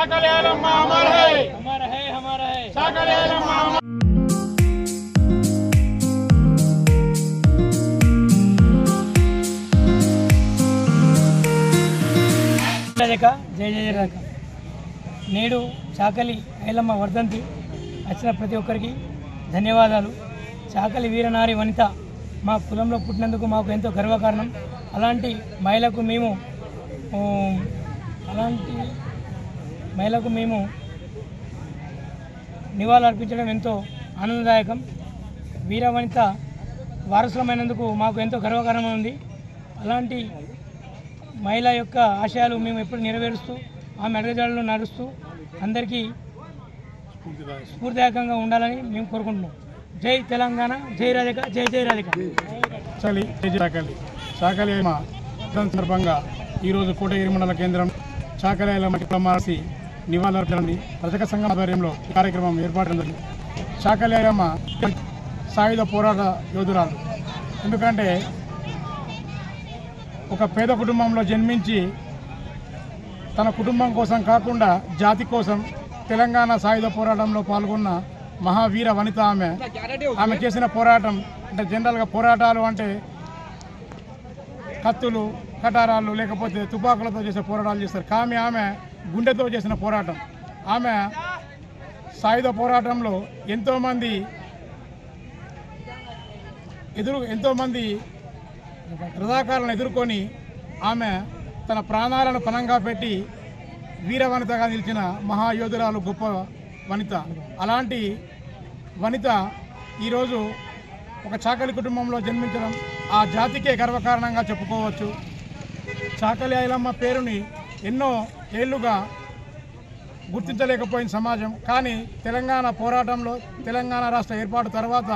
చాకలి Ailamma Amar high, हमारा है हमारा है। చాకలి ఐలమ్మ అమర్ జై జయ రాక నేడు చాకలి ఐలమ్మ వర్ధంతి వచ్చిన ప్రతి ఒక్కరికి ధన్యవాదాలు. చాకలి వీరనారి వనిత మా కులంలో పుట్టినందుకు మాకు ఎంతో గర్వకారణం. అలాంటి మహిళకు మేము నివాళులు అర్పించడం ఎంతో ఆనందదాయకం. వీరవనిత వారసులమైనందుకు మాకు ఎంతో గర్వకారణం ఉంది. అలాంటి మహిళ యొక్క ఆశయాలు మేము ఎప్పుడు నెరవేరుస్తూ ఆమె అడుగుజాడల్లో నడుస్తూ అందరికీ స్ఫూర్తిదాయకంగా ఉండాలని మేము కోరుకుంటున్నాం. జై తెలంగాణ, జై రాధిక, జై జై రాధిక. చాకలి ఐలమ్మ సందర్భంగా ఈరోజు కోటగిరి మండల కేంద్రం చాకలి ఐలమ్మ కులమాసి నివాళులర్పించడానికి రజక సంఘం ఆధ్వర్యంలో ఈ కార్యక్రమం ఏర్పాటు జరిగింది. చాకలి ఐలమ్మ సాయుధ పోరాట యోధురాలు. ఎందుకంటే ఒక పేద కుటుంబంలో జన్మించి తన కుటుంబం కోసం కాకుండా జాతి కోసం తెలంగాణ సాయుధ పోరాటంలో పాల్గొన్న మహావీర వనిత ఆమె చేసిన పోరాటం అంటే జనరల్గా పోరాటాలు అంటే కత్తులు, కటారాలు లేకపోతే తుపాకులతో చేసే పోరాటాలు చేస్తారు. కానీ ఆమె గుండెతో చేసిన పోరాటం. ఆమె సాయుధ పోరాటంలో ఎంతోమంది రజాకారులను ఎదుర్కొని ఆమె తన ప్రాణాలను పణంగా పెట్టి వీరవనితగా నిలిచిన మహాయోధురాలు, గొప్ప వనిత. అలాంటి వనిత ఈరోజు ఒక చాకలి కుటుంబంలో జన్మించడం ఆ జాతికే గర్వకారణంగా చెప్పుకోవచ్చు. చాకలి ఐలమ్మ పేరుని ఎన్నో ఏళ్లుగా గుర్తించలేకపోయిన సమాజం. కానీ తెలంగాణ పోరాటంలో, తెలంగాణ రాష్ట్ర ఏర్పాటు తర్వాత